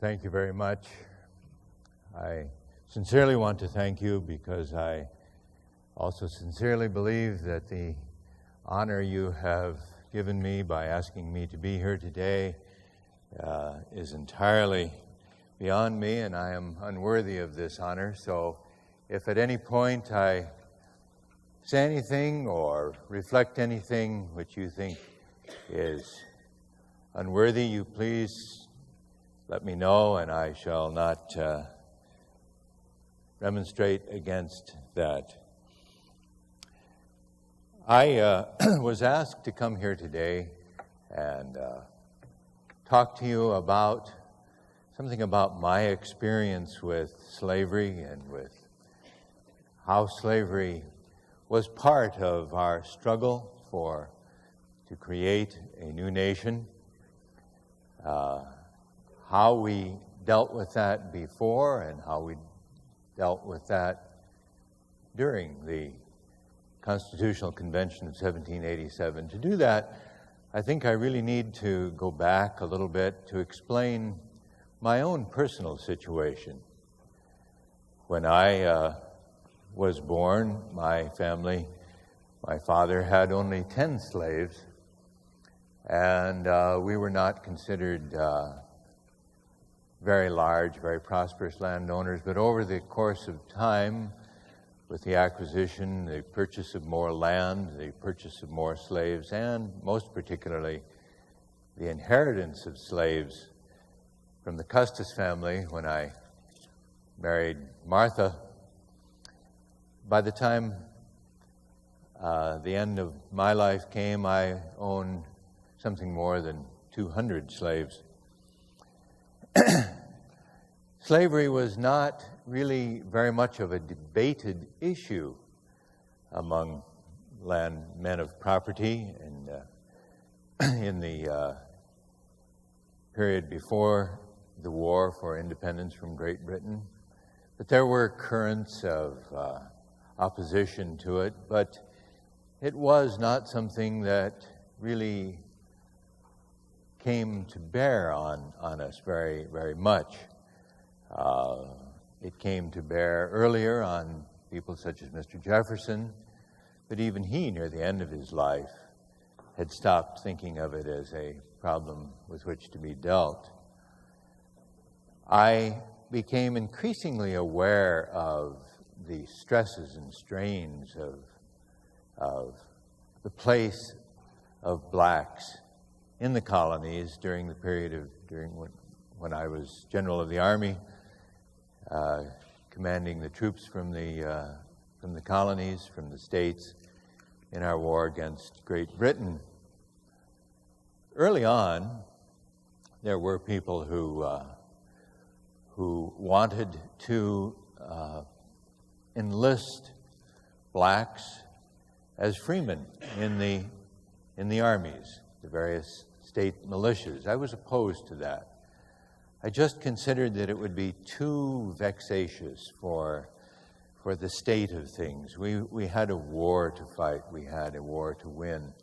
Thank you very much. I sincerely want to thank you because I also sincerely believe that the honor you have given me by asking me to be here today is entirely beyond me, and I am unworthy of this honor. So if at any point I say anything or reflect anything which you think is unworthy, you please let me know, and I shall not remonstrate against that. I was asked to come here today and talk to you about something about my experience with slavery and with how slavery was part of our struggle to create a new nation, how we dealt with that before and how we dealt with that during the Constitutional Convention of 1787. To do that, I think I really need to go back a little bit to explain my own personal situation. When I was born, my father had only 10 slaves, and we were not considered very large, very prosperous landowners, but over the course of time, with the acquisition, the purchase of more land, the purchase of more slaves, and most particularly the inheritance of slaves from the Custis family when I married Martha, by the time the end of my life came, I owned something more than 200 slaves. Slavery was not really very much of a debated issue among men of property in the period before the war for independence from Great Britain. But there were currents of opposition to it, but it was not something that really came to bear on us very, very much. It came to bear earlier on people such as Mr. Jefferson, but even he, near the end of his life, had stopped thinking of it as a problem with which to be dealt. I became increasingly aware of the stresses and strains of the place of blacks in the colonies during the period when I was General of the Army, commanding the troops from the colonies, from the states, in our war against Great Britain. Early on, there were people who wanted to enlist blacks as freemen in the armies, the various state militias. I was opposed to that. I just considered that it would be too vexatious for the state of things. We had a war to fight. We had a war to win.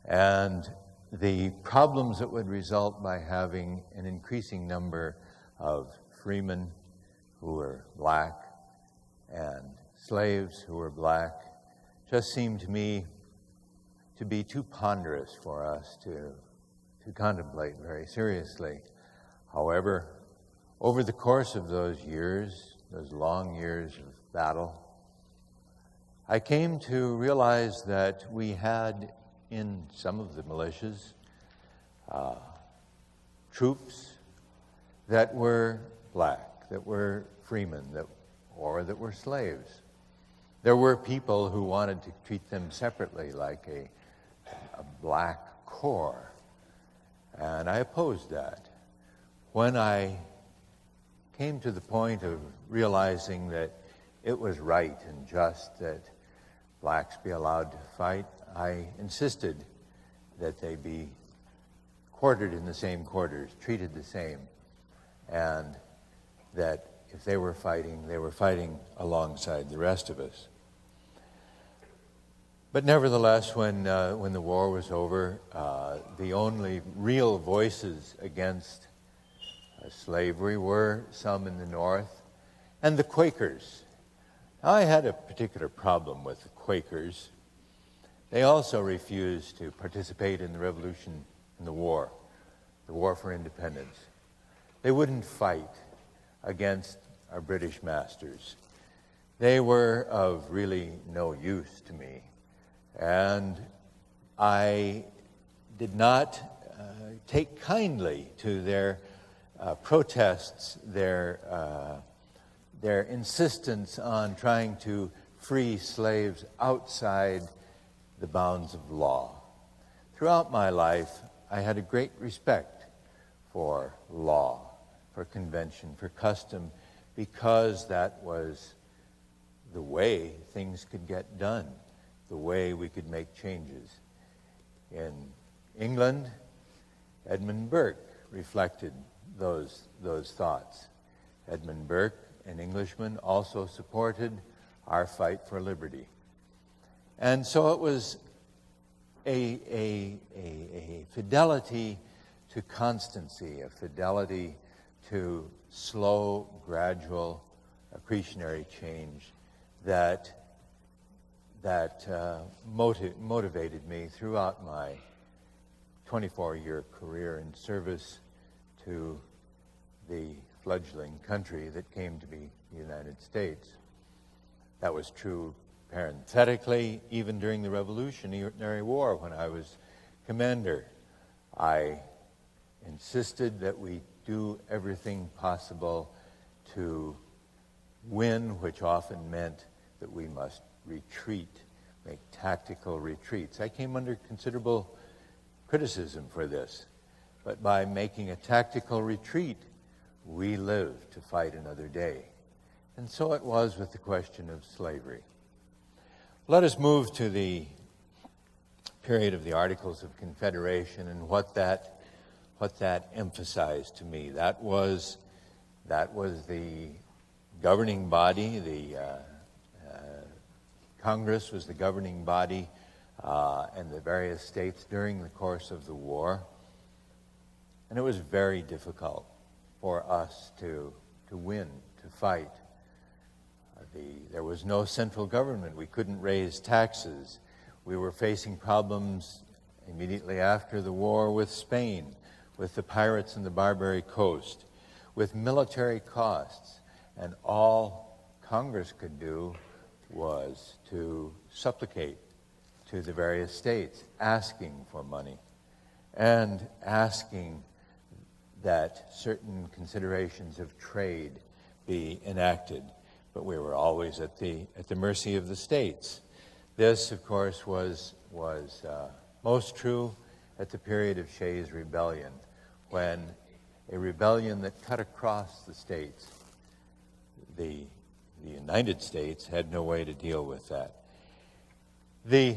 And the problems that would result by having an increasing number of freemen who were black and slaves who were black just seemed to me to be too ponderous for us to contemplate very seriously. However, over the course of those years, those long years of battle, I came to realize that we had in some of the militias troops that were black, that were freemen, that were slaves. There were people who wanted to treat them separately, like a black corps, and I opposed that. When I came to the point of realizing that it was right and just that blacks be allowed to fight, I insisted that they be quartered in the same quarters, treated the same, and that if they were fighting alongside the rest of us. But nevertheless, when the war was over, the only real voices against slavery were some in the North, and the Quakers. I had a particular problem with the Quakers. They also refused to participate in the revolution and the war for independence. They wouldn't fight against our British masters. They were of really no use to me. And I did not take kindly to their protests, their insistence on trying to free slaves outside the bounds of law. Throughout my life, I had a great respect for law, for convention, for custom, because that was the way things could get done, the way we could make changes. In England, Edmund Burke reflected those thoughts. Edmund Burke, an Englishman, also supported our fight for liberty. And so it was a fidelity to constancy, a fidelity to slow, gradual, accretionary change that motivated me throughout my 24-year career in service to the fledgling country that came to be the United States. That was true parenthetically even during the Revolutionary War when I was commander. I insisted that we do everything possible to win, which often meant that we must retreat, make tactical retreats. I came under considerable criticism for this, but by making a tactical retreat, we lived to fight another day. And so it was with the question of slavery. Let us move to the period of the Articles of Confederation and what that emphasized to me. That was the governing body. The Congress was the governing body, and the various states during the course of the war. And it was very difficult for us to win, to fight. There was no central government. We couldn't raise taxes. We were facing problems immediately after the war with Spain, with the pirates in the Barbary Coast, with military costs. And all Congress could do was to supplicate to the various states, asking for money and asking that certain considerations of trade be enacted. But we were always at the mercy of the states. This, of course, was most true at the period of Shays' Rebellion, when a rebellion that cut across the states, the United States had no way to deal with that. The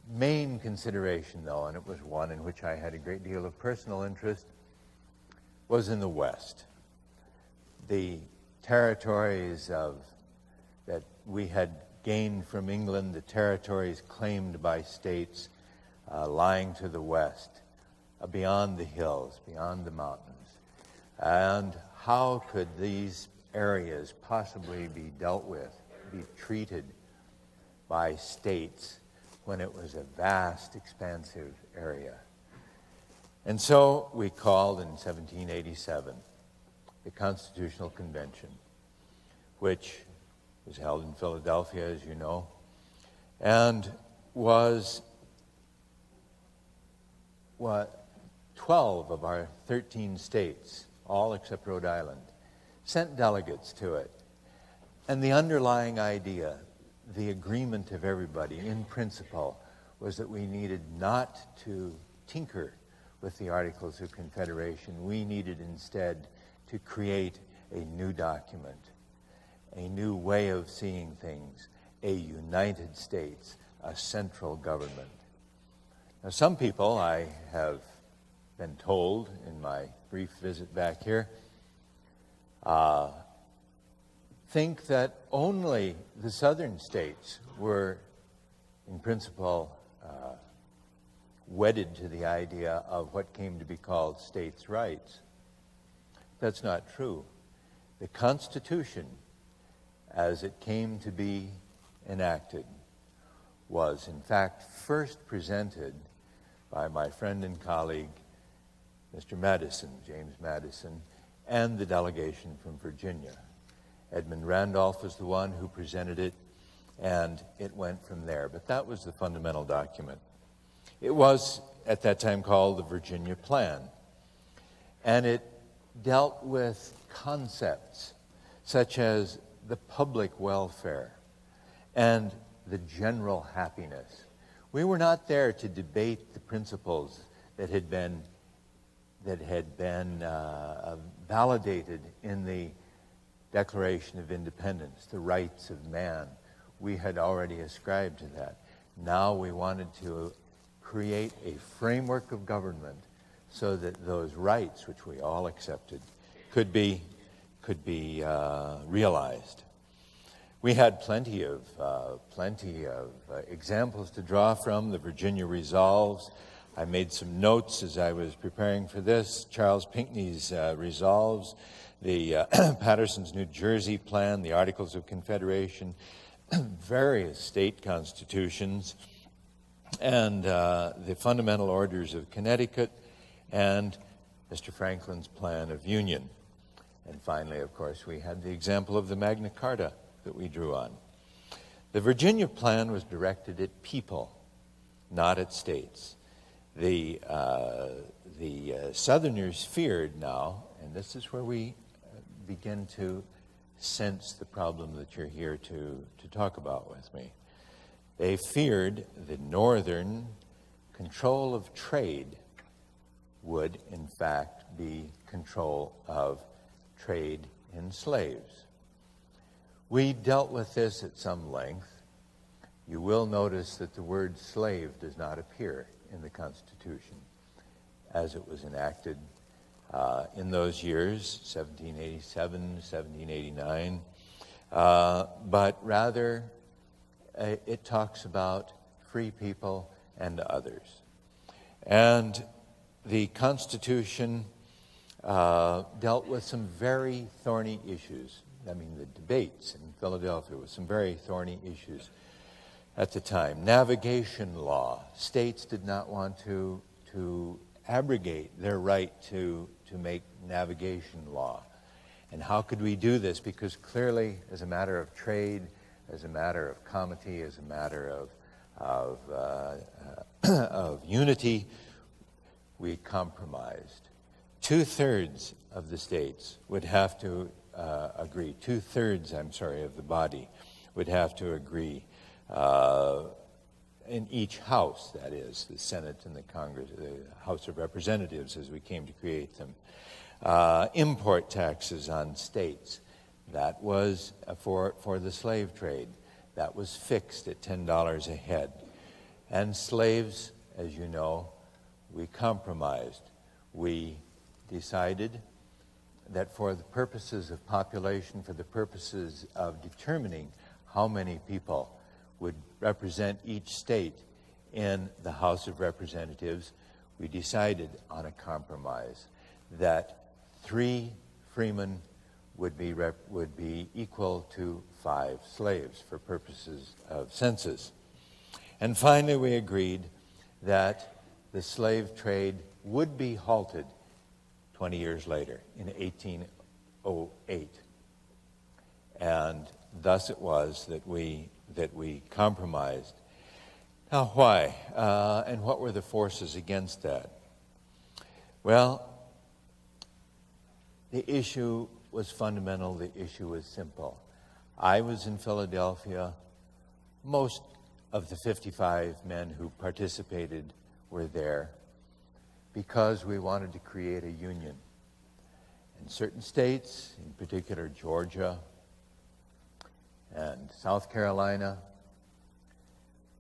main consideration, though, and it was one in which I had a great deal of personal interest, was in the West. The territories that we had gained from England, the territories claimed by states lying to the west, beyond the hills, beyond the mountains. And how could these areas possibly be dealt with, be treated by states when it was a vast, expansive area? And so we called in 1787 the Constitutional Convention, which was held in Philadelphia, as you know, and was 12 of our 13 states, all except Rhode Island, sent delegates to it. And the underlying idea, the agreement of everybody in principle, was that we needed not to tinker with the Articles of Confederation. We needed instead to create a new document, a new way of seeing things, a United States, a central government. Now, some people, I have been told in my brief visit back here, think that only the southern states were, in principle, wedded to the idea of what came to be called states' rights. That's not true. The Constitution, as it came to be enacted, was in fact first presented by my friend and colleague, Mr. Madison, James Madison, and the delegation from Virginia. Edmund Randolph was the one who presented it, and it went from there. But that was the fundamental document. It was, at that time, called the Virginia Plan. And it dealt with concepts such as the public welfare and the general happiness. We were not there to debate the principles that had been validated in the Declaration of Independence, the rights of man. We had already ascribed to that. Now we wanted to create a framework of government so that those rights, which we all accepted, could be realized. We had plenty of examples to draw from. The Virginia Resolves. I made some notes as I was preparing for this. Charles Pinckney's Resolves, the Patterson's New Jersey Plan, the Articles of Confederation, various state constitutions, and the Fundamental Orders of Connecticut, and Mr. Franklin's Plan of Union. And finally, of course, we had the example of the Magna Carta that we drew on. The Virginia Plan was directed at people, not at states. The Southerners feared now, and this is where we begin to sense the problem that you're here to talk about with me. They feared the Northern control of trade would, in fact, be control of trade in slaves. We dealt with this at some length. You will notice that the word slave does not appear in the Constitution as it was enacted in those years, 1787, 1789, but rather it talks about free people and others. And the Constitution dealt with some very thorny issues. I mean, the debates in Philadelphia with some very thorny issues at the time. Navigation law. States did not want to abrogate their right to make navigation law. And how could we do this? Because clearly, as a matter of trade, as a matter of comity, as a matter of unity, we compromised. 2/3 of the states would have to agree. 2/3, of the body would have to agree. In each house, that is, the Senate and the Congress, the House of Representatives as we came to create them. Import taxes on states. That was for the slave trade. That was fixed at $10 a head. And slaves, as you know, we compromised. We decided that for the purposes of population, for the purposes of determining how many people would represent each state in the House of Representatives, we decided on a compromise that 3 freemen would be equal to 5 slaves for purposes of census. And finally, we agreed that the slave trade would be halted 20 years later, in 1808. And thus it was that we compromised. Now, why? And what were the forces against that? Well, the issue was fundamental. The issue was simple. I was in Philadelphia. Most of the 55 men who participated were there because we wanted to create a union. In certain states, in particular Georgia and South Carolina,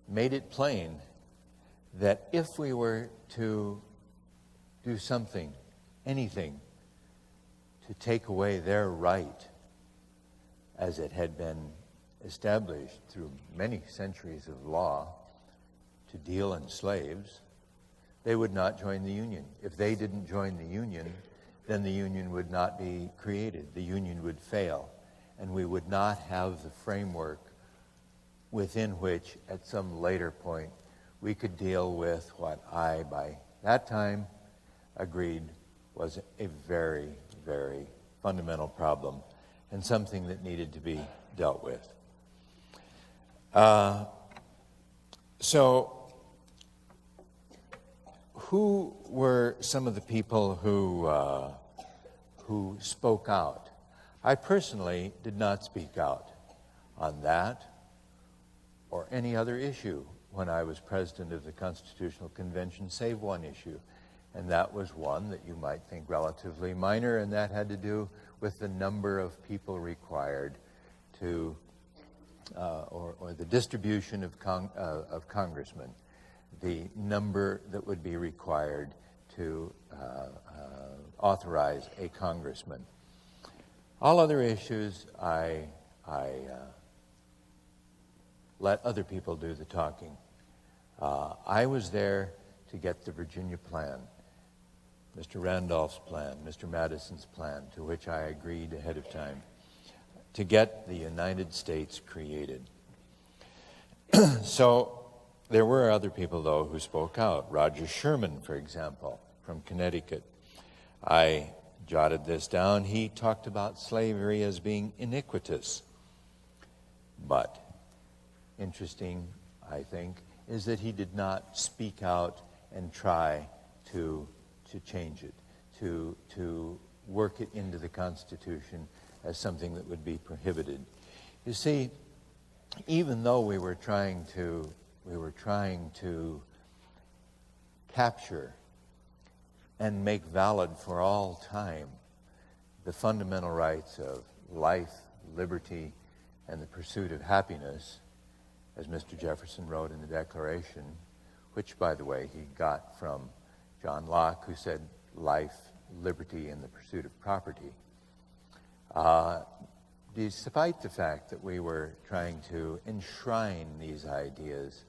made it plain that if we were to do something, anything, to take away their right, as it had been established through many centuries of law, to deal in slaves, they would not join the Union. If they didn't join the Union, then the Union would not be created. The Union would fail, and we would not have the framework within which, at some later point, we could deal with what I, by that time, agreed was a very, very fundamental problem and something that needed to be dealt with. So, who were some of the people who spoke out? I personally did not speak out on that or any other issue when I was president of the Constitutional Convention, save one issue, and that was one that you might think relatively minor, and that had to do with the number of people required to, or the distribution of congressmen, the number that would be required to authorize a congressman. All other issues, I let other people do the talking. I was there to get the Virginia plan, Mr. Randolph's plan, Mr. Madison's plan, to which I agreed ahead of time, to get the United States created. So there were other people, though, who spoke out. Roger Sherman, for example, from Connecticut. I jotted this down. He talked about slavery as being iniquitous. But interesting, I think, is that he did not speak out and try to change it, to work it into the Constitution as something that would be prohibited. You see, even though we were trying to capture and make valid for all time the fundamental rights of life, liberty, and the pursuit of happiness, as Mr. Jefferson wrote in the Declaration, which, by the way, he got from John Locke, who said life, liberty, and the pursuit of property. Despite the fact that we were trying to enshrine these ideas,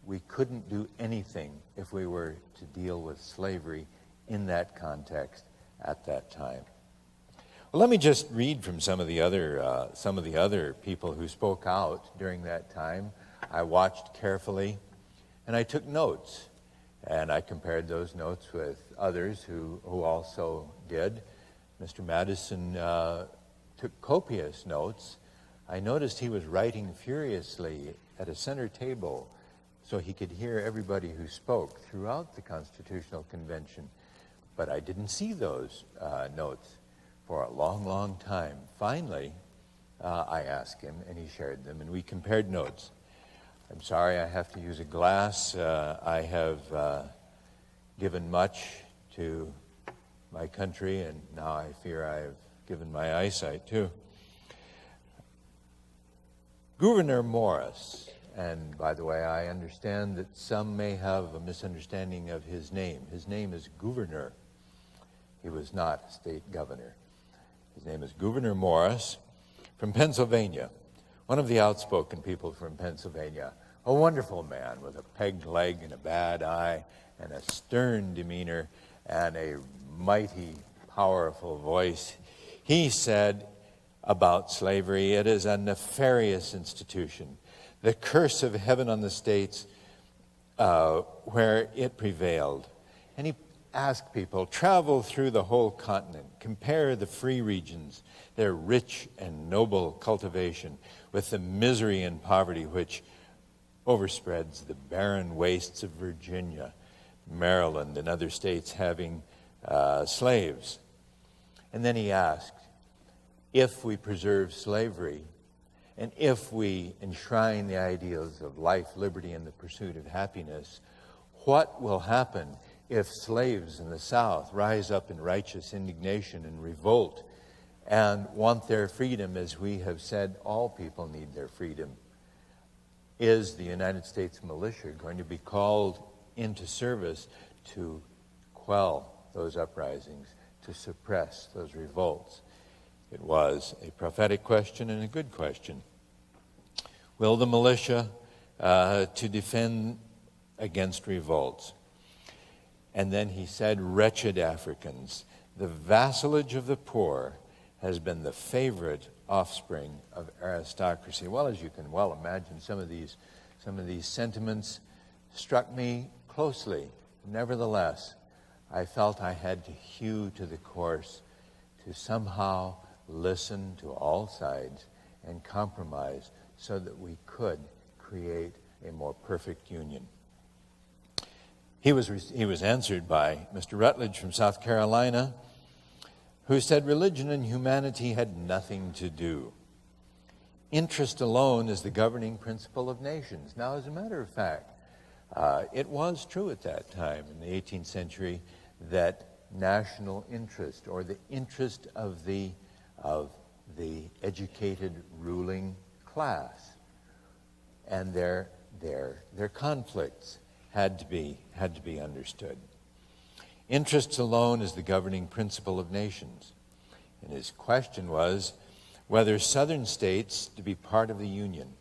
we couldn't do anything if we were to deal with slavery in that context at that time. Well, let me just read from some of the other people who spoke out during that time. I watched carefully, and I took notes, and I compared those notes with others who also did. Mr. Madison took copious notes. I noticed he was writing furiously at a center table so he could hear everybody who spoke throughout the Constitutional Convention. But I didn't see those notes for a long, long time. Finally, I asked him, and he shared them, and we compared notes. I'm sorry I have to use a glass. I have given much to my country, and now I fear I have given my eyesight too. Gouverneur Morris, and by the way, I understand that some may have a misunderstanding of his name. His name is Gouverneur. He was not a state governor. His name is Gouverneur Morris from Pennsylvania, one of the outspoken people from Pennsylvania, a wonderful man with a pegged leg and a bad eye and a stern demeanor and a mighty, powerful voice. He said about slavery, it is a nefarious institution, the curse of heaven on the states where it prevailed. And he asked people, travel through the whole continent, compare the free regions, their rich and noble cultivation, with the misery and poverty which overspreads the barren wastes of Virginia, Maryland, and other states having slaves. And then he asked, if we preserve slavery, and if we enshrine the ideals of life, liberty, and the pursuit of happiness, what will happen if slaves in the South rise up in righteous indignation and revolt and want their freedom, as we have said all people need their freedom? Is the United States militia going to be called into service to quell those uprisings, to suppress those revolts? It was a prophetic question and a good question. Will the militia to defend against revolts? And then he said, wretched Africans, The vassalage of the poor has been the favorite offspring of aristocracy. Well, as you can well imagine, some of these sentiments struck me closely. Nevertheless, I felt I had to hew to the course to somehow listen to all sides and compromise so that we could create a more perfect union. He was answered by Mr. Rutledge from South Carolina, who said religion and humanity had nothing to do. Interest alone is the governing principle of nations. Now, as a matter of fact, it was true at that time in the 18th century that national interest, or the interest of the educated ruling class, and their conflicts had to be understood. Interest alone is the governing principle of nations. And his question was whether southern states to be part of the Union.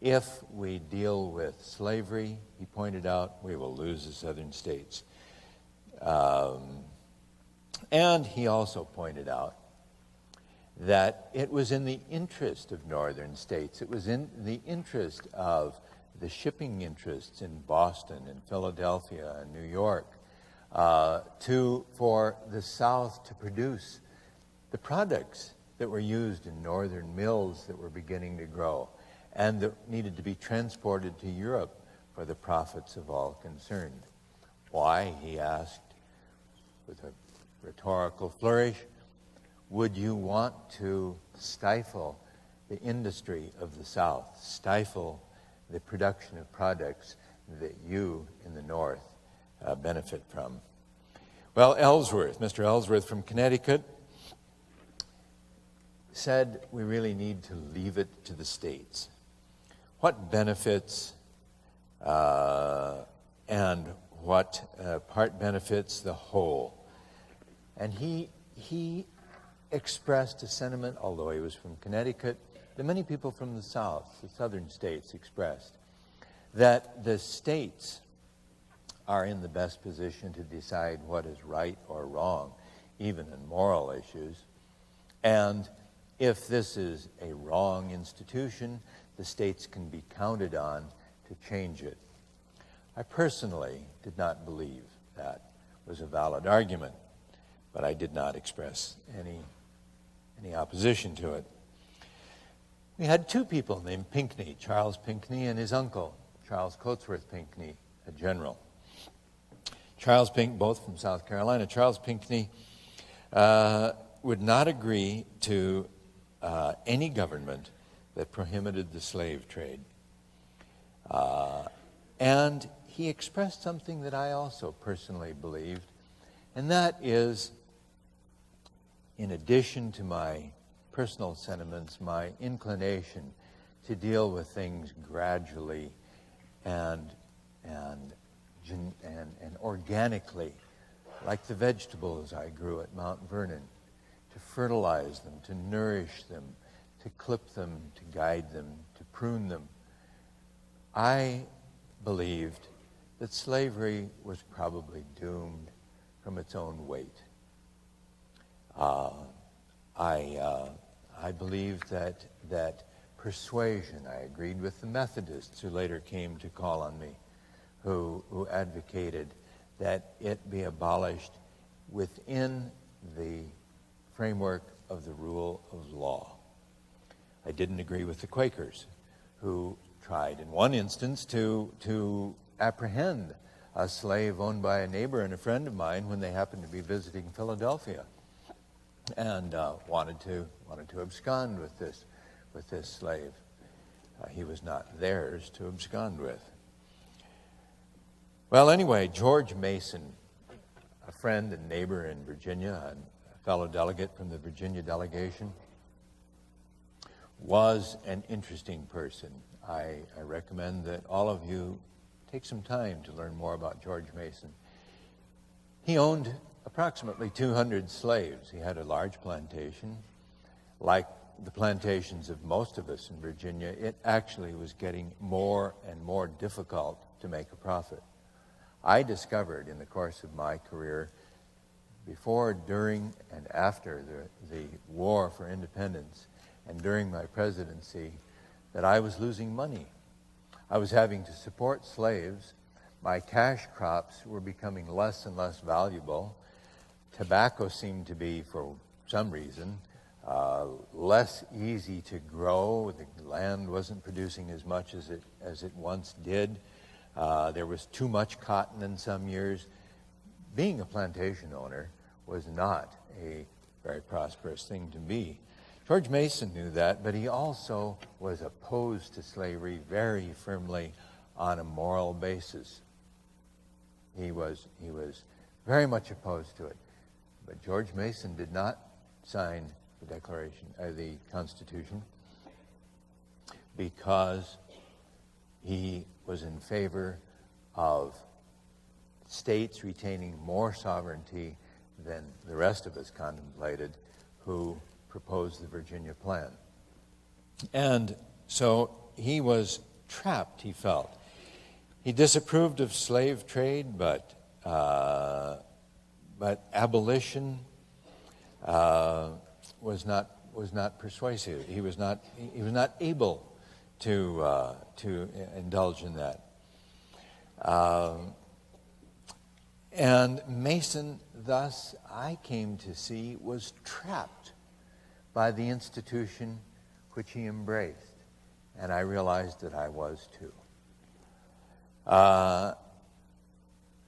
If we deal with slavery, he pointed out, we will lose the southern states. And he also pointed out that it was in the interest of northern states, it was in the interest of the shipping interests in Boston and Philadelphia and New York for the South to produce the products that were used in northern mills that were beginning to grow and that needed to be transported to Europe for the profits of all concerned. Why, he asked with a rhetorical flourish, would you want to stifle the industry of the South, stifle the production of products that you in the North benefit from? Well, Mr. Ellsworth from Connecticut, said we really need to leave it to the states. What benefits and what part benefits the whole? And he expressed a sentiment, although he was from Connecticut, that many people from the South, the southern states, expressed, that the states are in the best position to decide what is right or wrong, even in moral issues. And if this is a wrong institution, the states can be counted on to change it. I personally did not believe that was a valid argument, but I did not express any opposition to it. We had two people named Pinckney, Charles Pinckney and his uncle, Charles Cotesworth Pinckney, a general. Charles Pinckney, both from South Carolina. Charles Pinckney would not agree to any government that prohibited the slave trade. And he expressed something that I also personally believed, and that is, in addition to my personal sentiments, my inclination to deal with things gradually and organically, like the vegetables I grew at Mount Vernon, to fertilize them, to nourish them, to clip them, to guide them, to prune them. I believed that slavery was probably doomed from its own weight. I believed that persuasion, I agreed with the Methodists who later came to call on me, who advocated that it be abolished within the framework of the rule of law. I didn't agree with the Quakers, who tried in one instance to apprehend a slave owned by a neighbor and a friend of mine when they happened to be visiting Philadelphia, and wanted to abscond with this slave. He was not theirs to abscond with. Well, anyway, George Mason, a friend and neighbor in Virginia, and a fellow delegate from the Virginia delegation, was an interesting person. I recommend that all of you take some time to learn more about George Mason. He owned approximately 200 slaves. He had a large plantation. Like the plantations of most of us in Virginia, it actually was getting more and more difficult to make a profit. I discovered in the course of my career, before, during, and after the war for independence, and during my presidency, that I was losing money. I was having to support slaves. My cash crops were becoming less and less valuable. Tobacco seemed to be, for some reason, less easy to grow. The land wasn't producing as much as it once did. There was too much cotton in some years. Being a plantation owner was not a very prosperous thing to be. George Mason knew that, but he also was opposed to slavery very firmly on a moral basis. He was very much opposed to it. But George Mason did not sign the Constitution, because he was in favor of states retaining more sovereignty than the rest of us contemplated, who proposed the Virginia Plan. And so he was trapped, he felt. He disapproved of slave trade, but abolition was not persuasive. He was not able to indulge in that. And Mason, thus, I came to see, was trapped by the institution which he embraced. And I realized that I was too.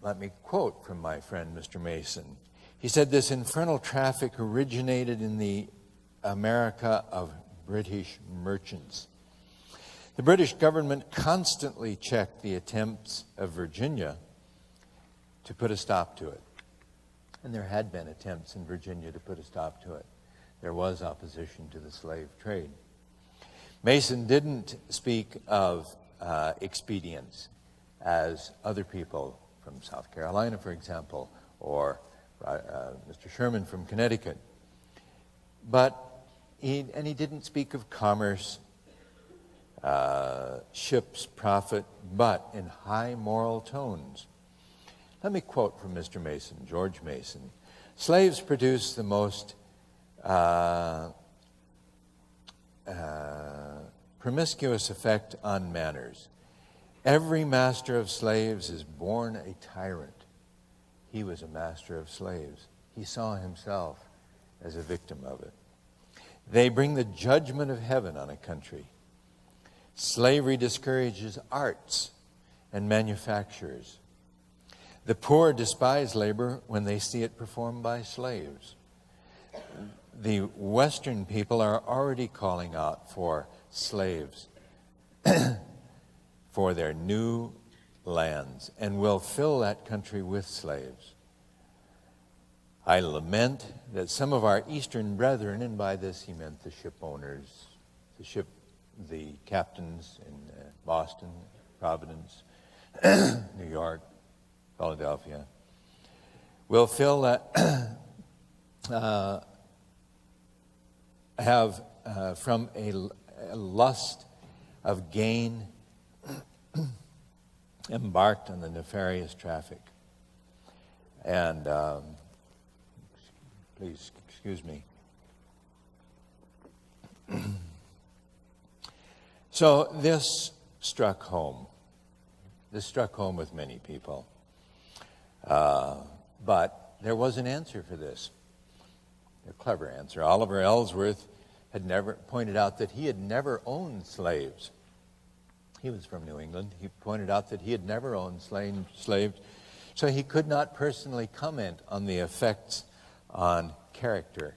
Let me quote from my friend, Mr. Mason. He said, "This infernal traffic originated in the America of British merchants. The British government constantly checked the attempts of Virginia to put a stop to it." And there had been attempts in Virginia to put a stop to it. There was opposition to the slave trade. Mason didn't speak of expedience as other people from South Carolina, for example, or Mr. Sherman from Connecticut. But he didn't speak of commerce, ships, profit, but in high moral tones. Let me quote from Mr. Mason, George Mason. "Slaves produce the most promiscuous effect on manners. Every master of slaves is born a tyrant." He was a master of slaves. He saw himself as a victim of it. "They bring the judgment of heaven on a country. Slavery discourages arts and manufactures. The poor despise labor when they see it performed by slaves. The Western people are already calling out for slaves for their new lands, and will fill that country with slaves. I lament that some of our Eastern brethren," and by this he meant the ship owners, the captains in Boston, Providence, New York, Philadelphia, "will fill that have from a lust of gain embarked on the nefarious traffic." And please excuse me. So this struck home. This struck home with many people. But there was an answer for this. A clever answer. Oliver Ellsworth had never pointed out that he had never owned slaves. He was from New England. He pointed out that he had never owned slaves, so he could not personally comment on the effects on character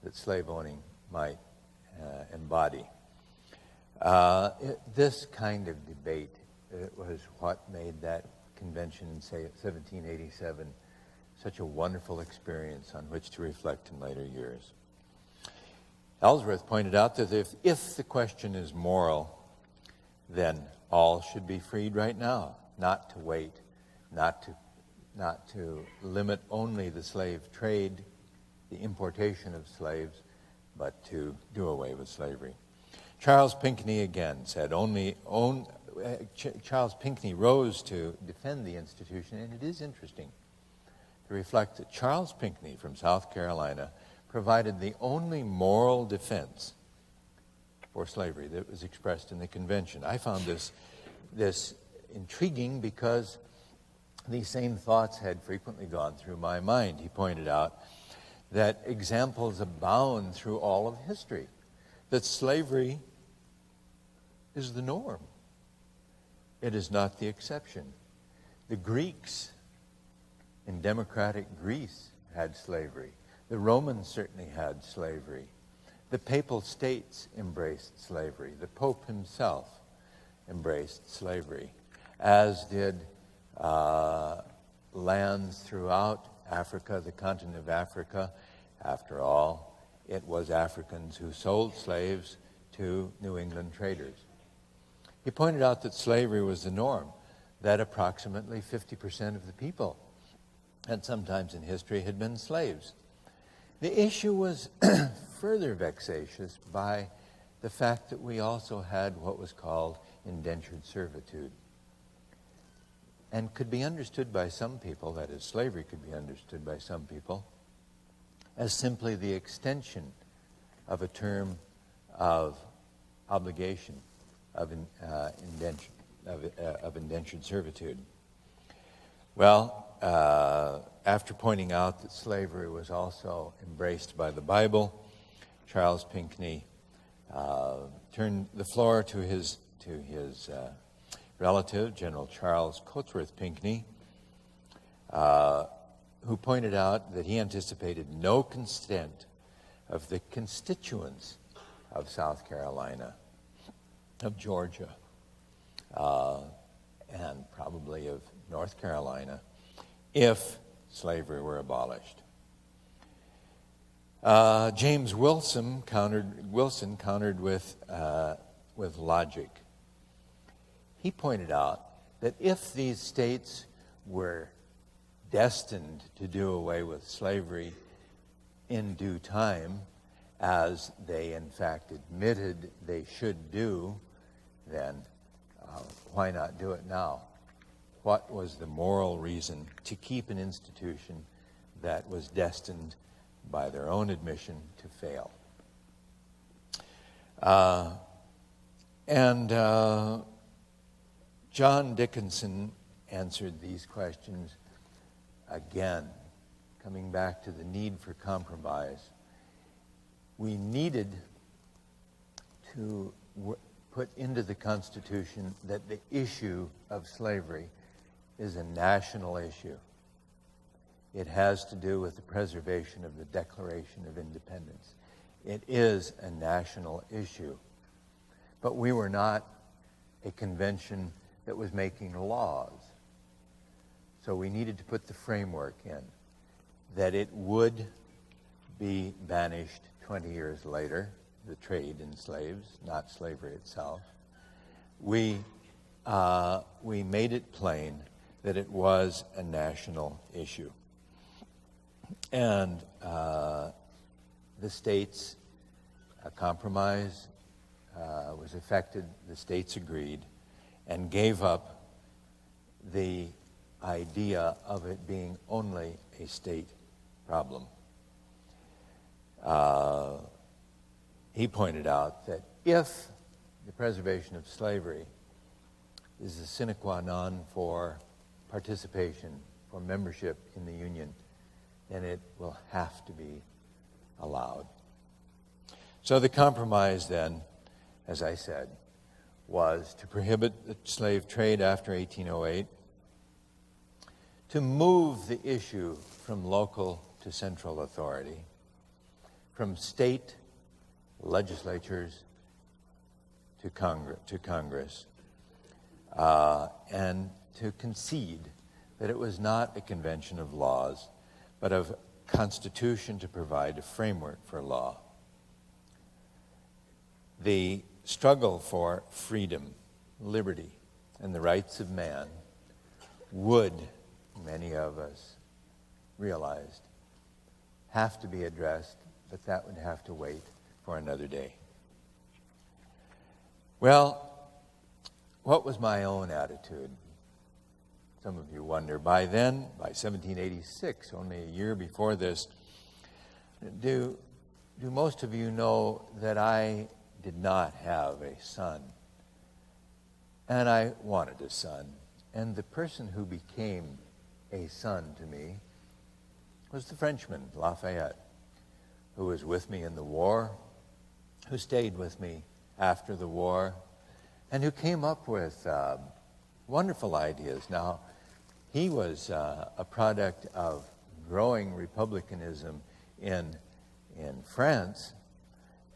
that slave owning might embody. This kind of debate was what made that convention in, say, 1787 such a wonderful experience on which to reflect in later years. Ellsworth pointed out that if the question is moral, then all should be freed right now, not to wait, not to limit only the slave trade, the importation of slaves, but to do away with slavery. Charles Pinckney again said, Charles Pinckney rose to defend the institution, and it is interesting to reflect that Charles Pinckney from South Carolina provided the only moral defense for slavery that was expressed in the convention. I found this intriguing because these same thoughts had frequently gone through my mind. He pointed out that examples abound through all of history, that slavery is the norm. It is not the exception. The Greeks in democratic Greece had slavery. The Romans certainly had slavery. The Papal States embraced slavery. The Pope himself embraced slavery, as did lands throughout Africa, the continent of Africa. After all, it was Africans who sold slaves to New England traders. He pointed out that slavery was the norm, that approximately 50% of the people, and sometimes in history, had been slaves. The issue was further vexatious by the fact that we also had what was called indentured servitude, and could be understood by some people, that is, slavery could be understood by some people, as simply the extension of a term of obligation, of indentured servitude. Well, after pointing out that slavery was also embraced by the Bible, Charles Pinckney turned the floor to his relative, General Charles Cotesworth Pinckney, who pointed out that he anticipated no consent of the constituents of South Carolina, of Georgia, and probably of North Carolina, if slavery were abolished. James Wilson countered with logic. He pointed out that if these states were destined to do away with slavery in due time, as they in fact admitted they should do, then why not do it now? What was the moral reason to keep an institution that was destined, by their own admission, to fail? John Dickinson answered these questions again, coming back to the need for compromise. We needed to put into the Constitution that the issue of slavery is a national issue. It has to do with the preservation of the Declaration of Independence. It is a national issue. But we were not a convention that was making laws. So we needed to put the framework in that it would be banished 20 years later, the trade in slaves, not slavery itself. We made it plain that it was a national issue. And the states, a compromise was effected, the states agreed, and gave up the idea of it being only a state problem. He pointed out that if the preservation of slavery is a sine qua non for participation, for membership in the Union, then it will have to be allowed. So the compromise then, as I said, was to prohibit the slave trade after 1808, to move the issue from local to central authority, from state legislatures to Congress, and to concede that it was not a convention of laws, but of constitution to provide a framework for law. The struggle for freedom, liberty, and the rights of man would, many of us realized, have to be addressed, but that would have to wait for another day. Well, what was my own attitude? Some of you wonder. By then, by 1786, only a year before this, do most of you know that I did not have a son? And I wanted a son. And the person who became a son to me was the Frenchman, Lafayette, who was with me in the war, who stayed with me after the war, and who came up with wonderful ideas. Now, he was a product of growing republicanism in France,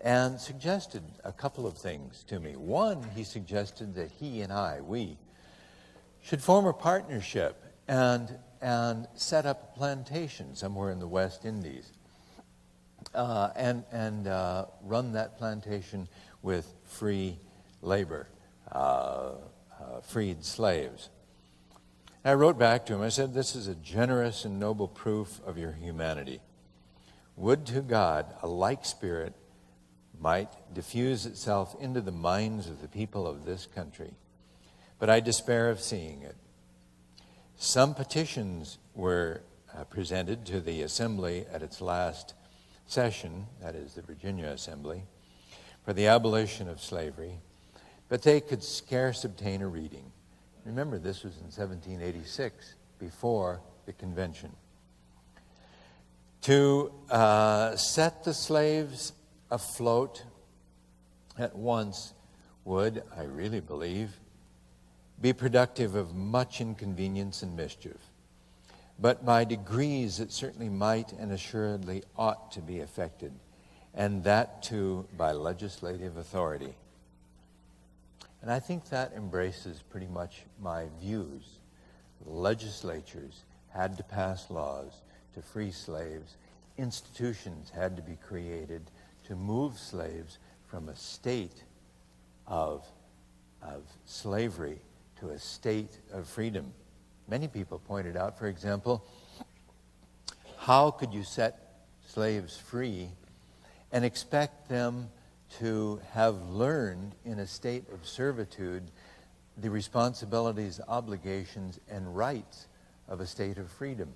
and suggested a couple of things to me. One, he suggested that he and we should form a partnership and set up a plantation somewhere in the West Indies, and run that plantation with free labor, freed slaves. And I wrote back to him, I said, "This is a generous and noble proof of your humanity. Would to God a like spirit might diffuse itself into the minds of the people of this country, but I despair of seeing it." Some petitions were presented to the Assembly at its last session, that is the Virginia Assembly, for the abolition of slavery, but they could scarce obtain a reading. Remember, this was in 1786, before the convention. To set the slaves afloat at once would, I really believe, be productive of much inconvenience and mischief. But by degrees it certainly might and assuredly ought to be effected, and that too by legislative authority. And I think that embraces pretty much my views. Legislatures had to pass laws to free slaves. Institutions had to be created to move slaves from a state of slavery to a state of freedom. Many people pointed out, for example, how could you set slaves free and expect them to have learned in a state of servitude the responsibilities, obligations, and rights of a state of freedom?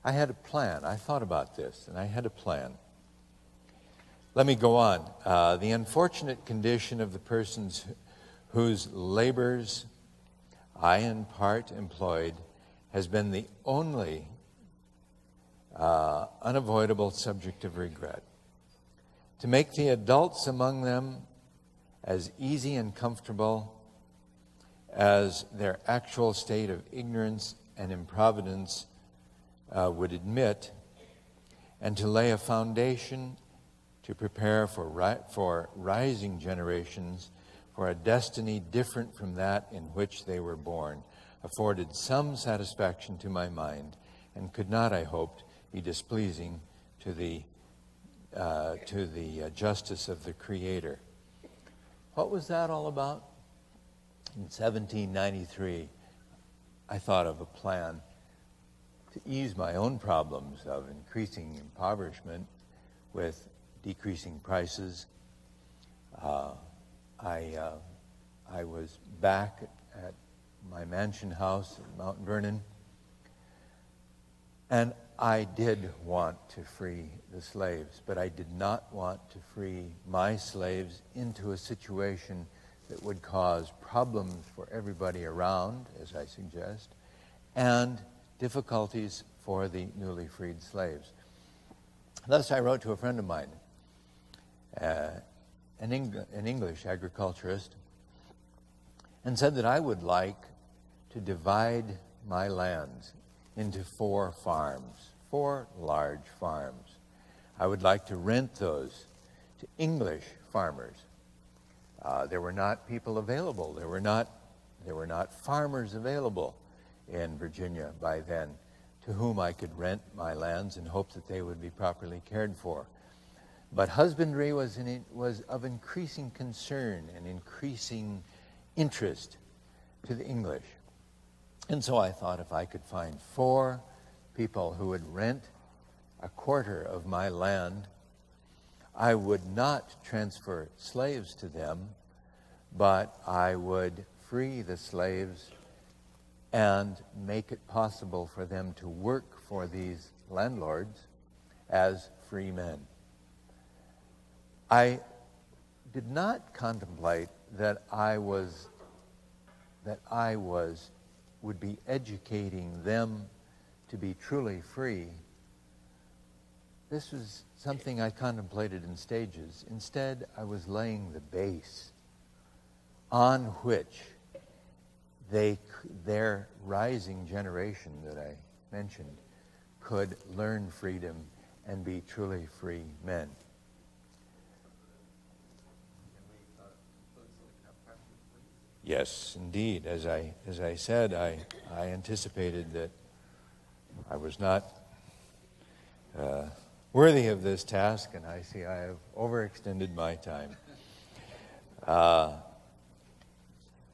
I had a plan. I thought about this, and I had a plan. Let me go on. The unfortunate condition of the persons whose labors I in part employed has been the only unavoidable subject of regret. To make the adults among them as easy and comfortable as their actual state of ignorance and improvidence would admit, and to lay a foundation to prepare for rising generations for a destiny different from that in which they were born, afforded some satisfaction to my mind, and could not, I hoped, be displeasing to the justice of the Creator. What was that all about? In 1793, I thought of a plan to ease my own problems of increasing impoverishment with decreasing prices. I was back at my mansion house in Mount Vernon, and I did want to free the slaves, but I did not want to free my slaves into a situation that would cause problems for everybody around, as I suggest, and difficulties for the newly freed slaves. Thus, I wrote to a friend of mine, an English agriculturist, and said that I would like to divide my lands into 4 farms, 4 large farms. I would like to rent those to English farmers. There were not people available. There were not farmers available in Virginia by then to whom I could rent my lands and hope that they would be properly cared for. But husbandry was of increasing concern and increasing interest to the English. And so I thought if I could find 4 people who would rent a quarter of my land, I would not transfer slaves to them, but I would free the slaves and make it possible for them to work for these landlords as free men. I did not contemplate that I would be educating them to be truly free. This was something I contemplated in stages. Instead, I was laying the base on which their rising generation that I mentioned could learn freedom and be truly free men. Yes, indeed. As I said, I anticipated that I was not worthy of this task, and I see I have overextended my time.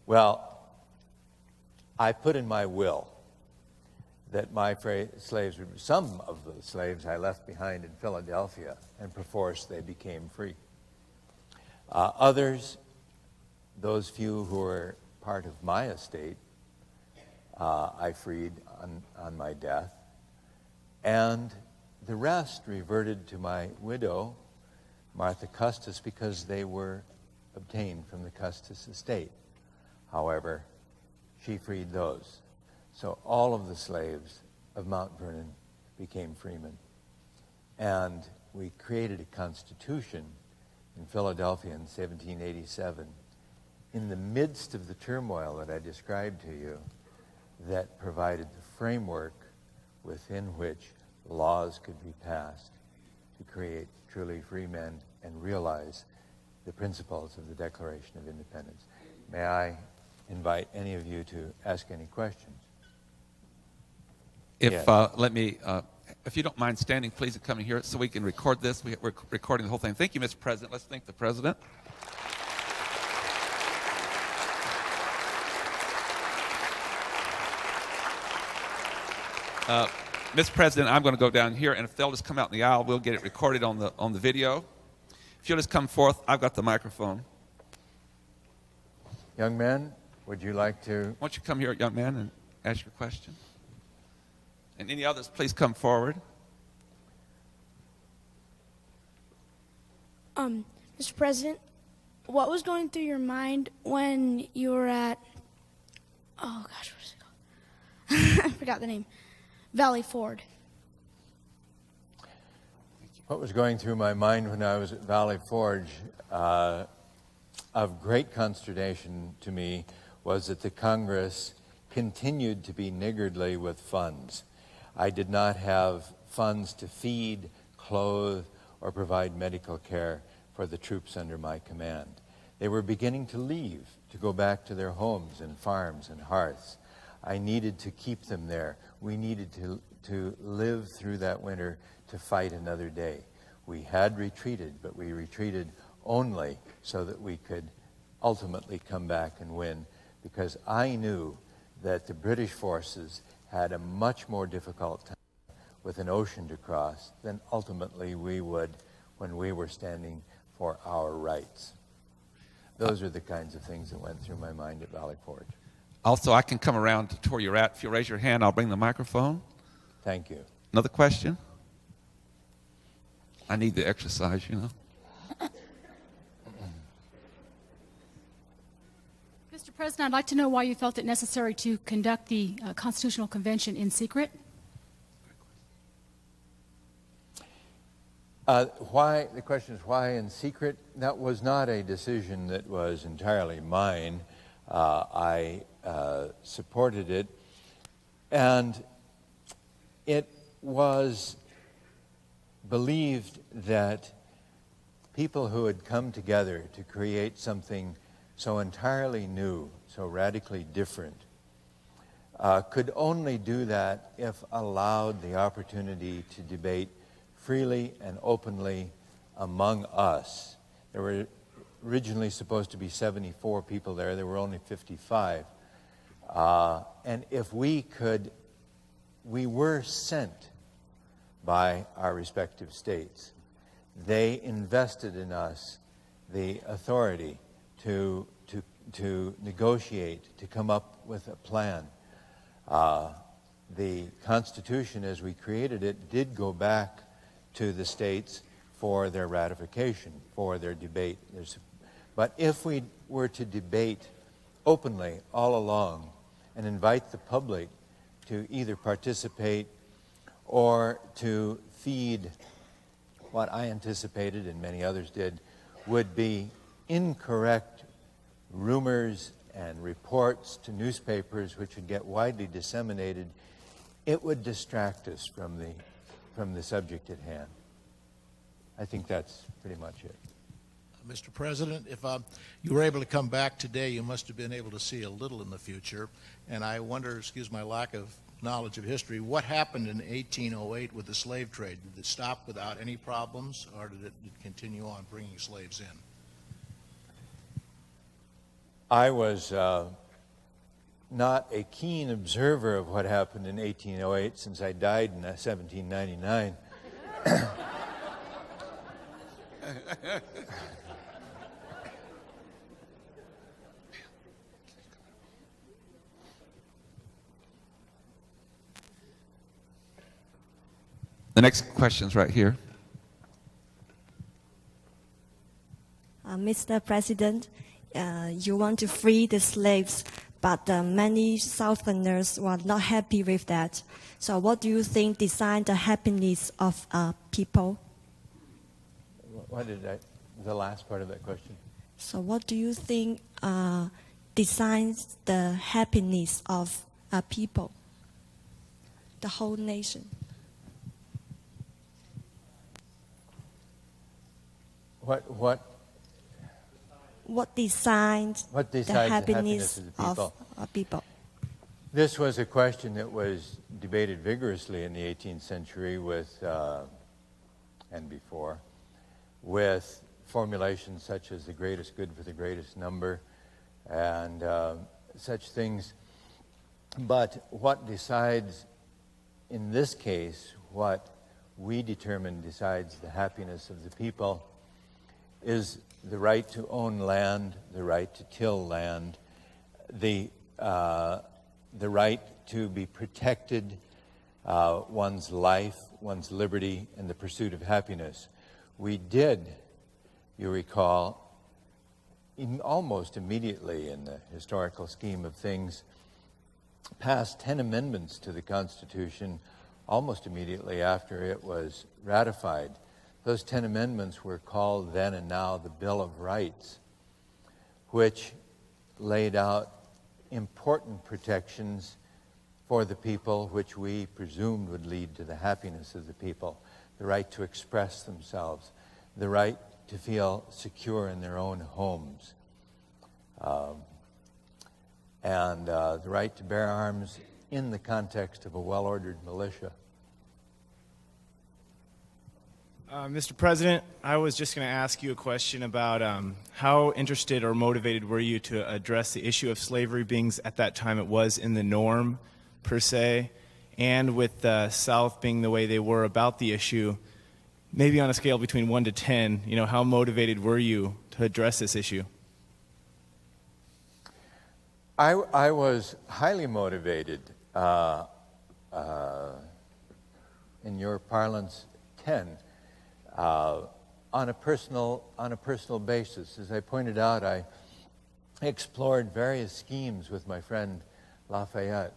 Well, I put in my will that my slaves, some of the slaves I left behind in Philadelphia, and perforce they became free. Others, those few who were part of my estate, I freed on my death. And the rest reverted to my widow, Martha Custis, because they were obtained from the Custis estate. However, she freed those. So all of the slaves of Mount Vernon became freemen. And we created a constitution in Philadelphia in 1787, in the midst of the turmoil that I described to you, that provided the framework within which laws could be passed to create truly free men and realize the principles of the Declaration of Independence. May I invite any of you to ask any questions? If Yes. If you don't mind standing, please, and coming here so we can record this. We're recording the whole thing. Thank you, Mr. President. Let's thank the President. Mr. President, I'm going to go down here, and if they'll just come out in the aisle, we'll get it recorded on the video. If you'll just come forth, I've got the microphone. Young men, would you like to? Why don't you come here, young man, and ask your question? And any others, please come forward. Mr. President, what was going through your mind when you were at, oh gosh, what is it called? I forgot the name. Valley Ford. What was going through my mind when I was at Valley Forge of great consternation to me was that the Congress continued to be niggardly with funds. I did not have funds to feed, clothe, or provide medical care for the troops under my command. They were beginning to leave, to go back to their homes and farms and hearths. I needed to keep them there. We needed to live through that winter to fight another day. We had retreated, but we retreated only so that we could ultimately come back and win, because I knew that the British forces had a much more difficult time with an ocean to cross than ultimately we would when we were standing for our rights. Those are the kinds of things that went through my mind at Valley Forge. Also, I can come around to where you're at. If you raise your hand, I'll bring the microphone. Thank you. Another question? I need the exercise, you know. Mr. President, I'd like to know why you felt it necessary to conduct the Constitutional Convention in secret. The question is why in secret? That was not a decision that was entirely mine. I supported it, and it was believed that people who had come together to create something so entirely new, so radically different, could only do that if allowed the opportunity to debate freely and openly among us. There were originally supposed to be 74 people there. There were only 55. And if we were sent by our respective states. They invested in us the authority to to negotiate, to come up with a plan. The Constitution, as we created it, did go back to the states for their ratification, for their debate. But if we were to debate openly all along and invite the public to either participate or to feed what I anticipated, and many others did, would be incorrect rumors and reports to newspapers which would get widely disseminated, it would distract us from the subject at hand. I think that's pretty much it. Mr. President, if you were able to come back today, you must have been able to see a little in the future. And I wonder, excuse my lack of knowledge of history, what happened in 1808 with the slave trade? Did it stop without any problems, or did it continue on bringing slaves in? I was not a keen observer of what happened in 1808 since I died in 1799. The next question's right here. Mr. President, you want to free the slaves, but many Southerners were not happy with that. So what do you think designs the happiness of people? The last part of that question? So what do you think designs the happiness of people, the whole nation? What decides the happiness of people? This was a question that was debated vigorously in the 18th century and before, with formulations such as the greatest good for the greatest number and such things. But what decides, in this case, what we determine decides the happiness of the people is the right to own land, the right to till land, the right to be protected, one's life, one's liberty, and the pursuit of happiness. We did, you recall, almost immediately in the historical scheme of things, pass 10 amendments to the Constitution almost immediately after it was ratified. Those 10 amendments were called then and now the Bill of Rights, which laid out important protections for the people, which we presumed would lead to the happiness of the people. The right to express themselves, the right to feel secure in their own homes, and the right to bear arms in the context of a well-ordered militia. Mr. President, I was just going to ask you a question about how interested or motivated were you to address the issue of slavery being, at that time it was in the norm, per se, and with the South being the way they were about the issue, maybe on a scale between 1 to 10, how motivated were you to address this issue? I was highly motivated, in your parlance, 10. On a personal basis. As I pointed out, I explored various schemes with my friend Lafayette.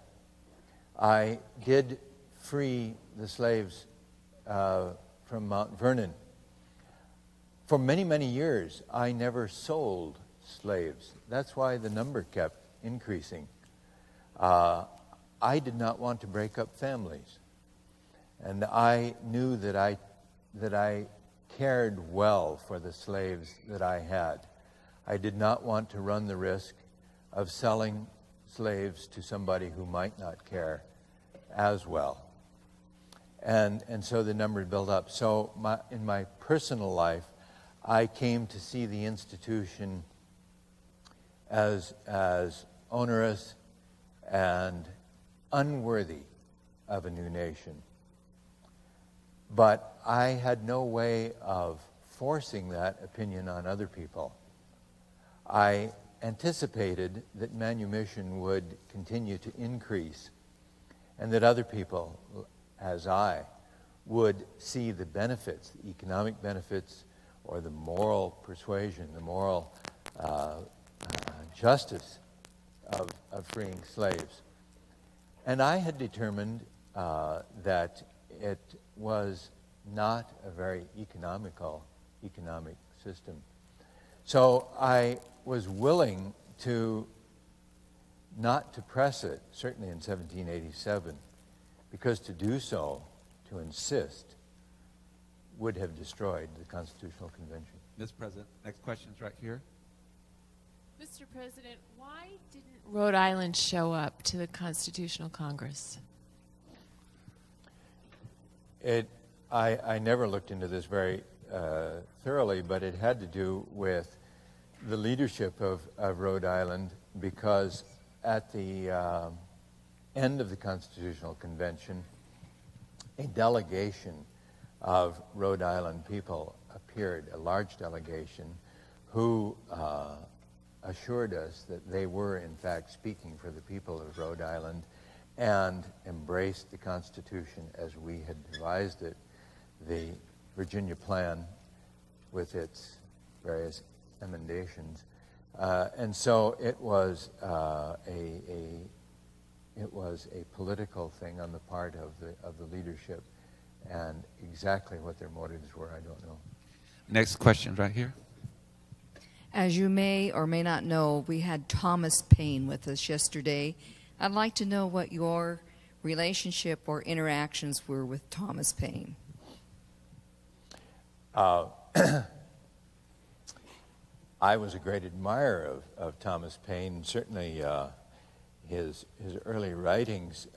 I did free the slaves from Mount Vernon. For many, many years, I never sold slaves. That's why the number kept increasing. I did not want to break up families. And I knew that I cared well for the slaves that I had. I did not want to run the risk of selling slaves to somebody who might not care as well. And so the number built up. So in my personal life, I came to see the institution as onerous and unworthy of a new nation. But I had no way of forcing that opinion on other people. I anticipated that manumission would continue to increase and that other people, as I, would see the benefits, the economic benefits, or the moral persuasion, the moral justice of freeing slaves. And I had determined that it was not a very economic system. So I was willing to not to press it, certainly in 1787, because to do so, to insist, would have destroyed the Constitutional Convention. Mr. President, next question is right here. Mr. President, why didn't Rhode Island show up to the Constitutional Congress? I never looked into this very thoroughly, but it had to do with the leadership of Rhode Island, because at the end of the Constitutional Convention, a delegation of Rhode Island people appeared, a large delegation, who assured us that they were, in fact, speaking for the people of Rhode Island and embraced the Constitution as we had devised it, the Virginia Plan with its various emendations. And so it was it was a political thing on the part of the leadership, and exactly what their motives were, I don't know. Next question right here. As you may or may not know, we had Thomas Paine with us yesterday. I'd like to know what your relationship or interactions were with Thomas Paine. I was a great admirer of Thomas Paine. Certainly his early writings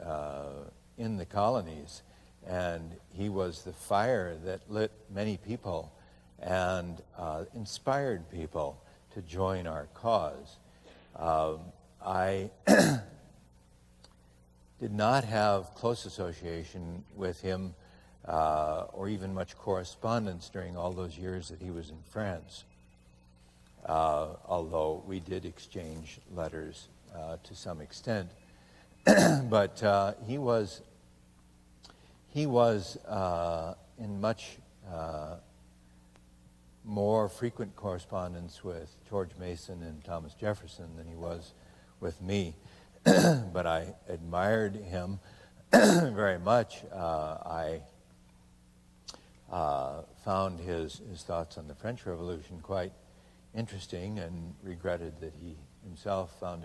in the colonies, and he was the fire that lit many people and inspired people to join our cause. I did not have close association with him or even much correspondence during all those years that he was in France, although we did exchange letters to some extent. But he was in much more frequent correspondence with George Mason and Thomas Jefferson than he was with me. But I admired him very much. I found his thoughts on the French Revolution quite interesting, and regretted that he himself found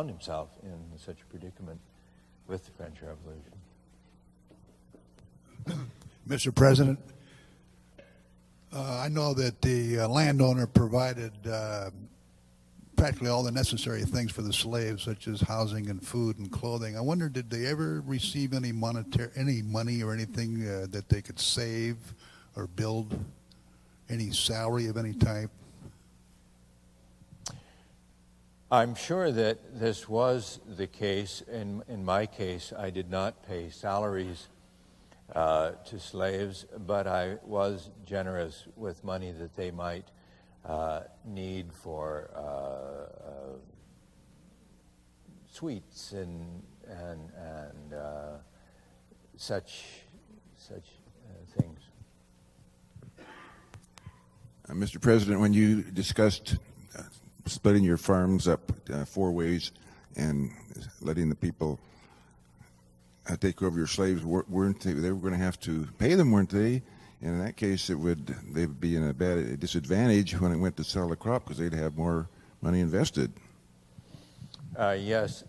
himself in such a predicament with the French Revolution. Mr. President, I know that the landowner provided practically all the necessary things for the slaves, such as housing and food and clothing. I wonder, did they ever receive any money or anything that they could save or build, any salary of any type? I'm sure that this was the case. In my case, I did not pay salaries to slaves, but I was generous with money that they might need for sweets and such things. Mr. President, when you discussed splitting your farms up 4 ways and letting the people take over your slaves, weren't they were going to have to pay them, weren't they? And in that case, they would be in a bad disadvantage when it went to sell the crop, because they'd have more money invested. Yes,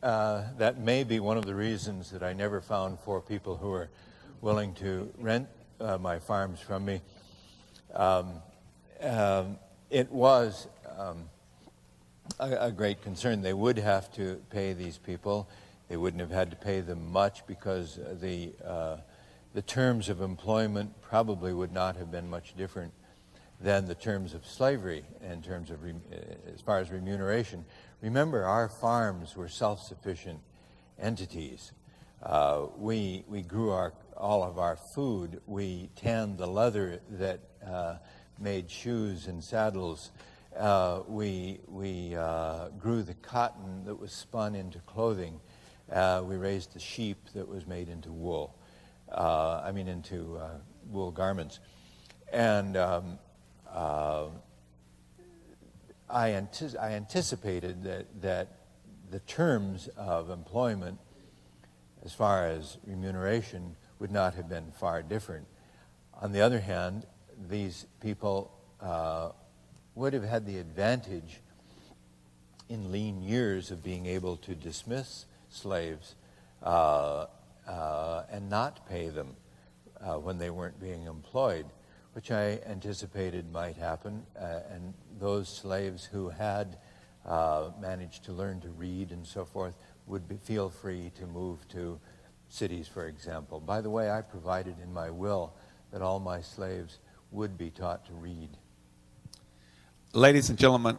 that may be one of the reasons that I never found 4 people who were willing to rent my farms from me. It was a great concern. They would have to pay these people. They wouldn't have had to pay them much, because the terms of employment probably would not have been much different than the terms of slavery in terms of as far as remuneration. Remember, our farms were self-sufficient entities. We grew all of our food. We tanned the leather that made shoes and saddles. we grew the cotton that was spun into clothing. We raised the sheep that was made into wool. Into wool garments. And I anticipated that the terms of employment, as far as remuneration, would not have been far different. On the other hand, these people would have had the advantage in lean years of being able to dismiss slaves and not pay them when they weren't being employed, which I anticipated might happen. And those slaves who had managed to learn to read and so forth would feel free to move to cities, for example. By the way, I provided in my will that all my slaves would be taught to read. Ladies and gentlemen,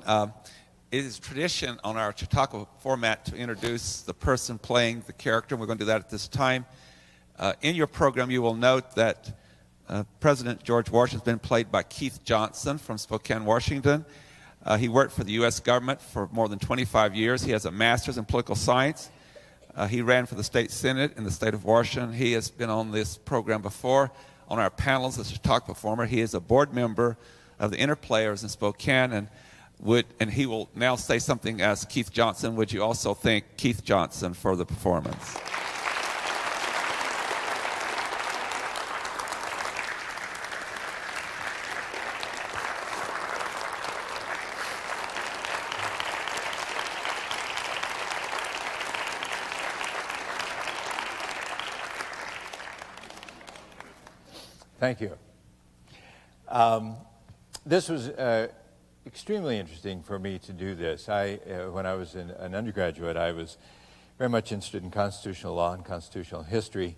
it is tradition on our Chautauqua format to introduce the person playing the character. We're going to do that at this time. In your program, you will note that President George Washington has been played by Keith Johnson from Spokane, Washington. He worked for the U.S. government for more than 25 years. He has a master's in political science. He ran for the state senate in the state of Washington. He has been on this program before on our panels as a Chautauqua performer. He is a board member of the Interplayers in Spokane, and he will now say something as Keith Johnson. Would you also thank Keith Johnson for the performance? Thank you. This was extremely interesting for me to do this. When I was an undergraduate, I was very much interested in constitutional law and constitutional history,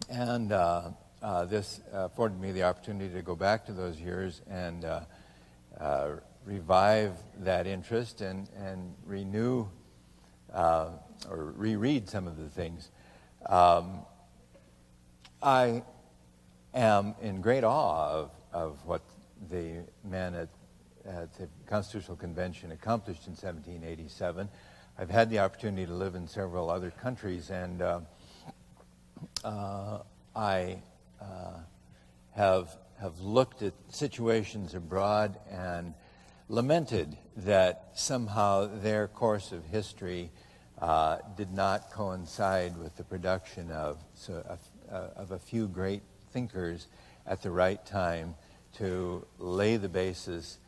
and this afforded me the opportunity to go back to those years and revive that interest and renew or reread some of the things. I am in great awe of what the men at the Constitutional Convention accomplished in 1787. I've had the opportunity to live in several other countries, and I have looked at situations abroad and lamented that somehow their course of history did not coincide with the production of a few great thinkers at the right time to lay the basis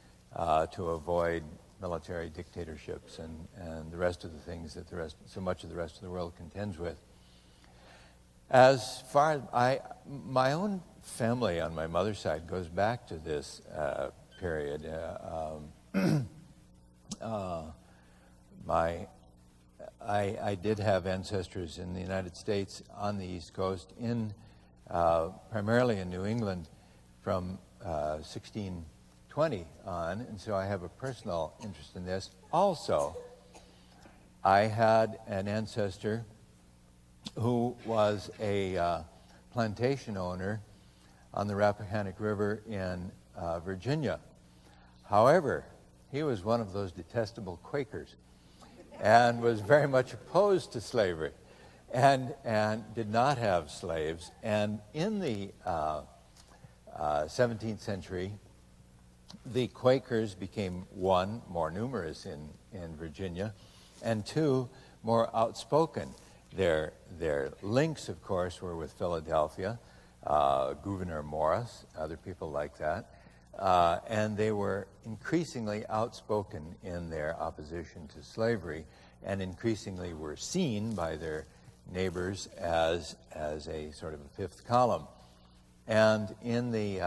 to avoid military dictatorships and the rest of the things that so much of the rest of the world contends with. As far as my own family on my mother's side goes back to this period. I did have ancestors in the United States on the East Coast, primarily in New England, from 1620 on, and so I have a personal interest in this. Also, I had an ancestor who was a plantation owner on the Rappahannock River in Virginia. However, he was one of those detestable Quakers and was very much opposed to slavery and did not have slaves. And in the 17th century, the Quakers became, one, more numerous in Virginia, and two, more outspoken. Their links, of course, were with Philadelphia, Gouverneur Morris, other people like that, and they were increasingly outspoken in their opposition to slavery, and increasingly were seen by their neighbors as a sort of a fifth column. And in the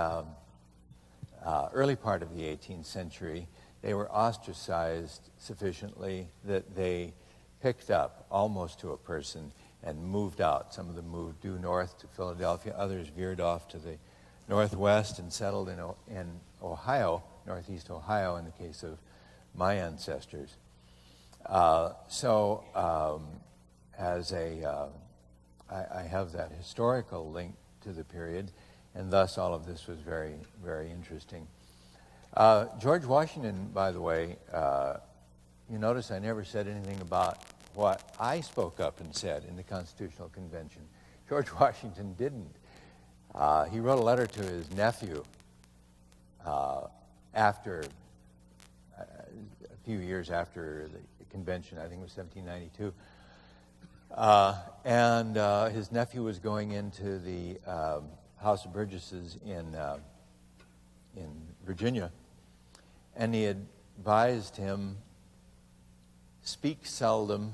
early part of the 18th century, they were ostracized sufficiently that they picked up almost to a person and moved out. Some of them moved due north to Philadelphia. Others veered off to the northwest and settled in Ohio, northeast Ohio, in the case of my ancestors. I have that historical link to the period, and thus all of this was very, very interesting. George Washington, by the way, you notice I never said anything about what I spoke up and said in the Constitutional Convention. George Washington didn't. He wrote a letter to his nephew after, a few years after the convention, I think it was 1792. And his nephew was going into the House of Burgesses in Virginia, and he advised him, speak seldom,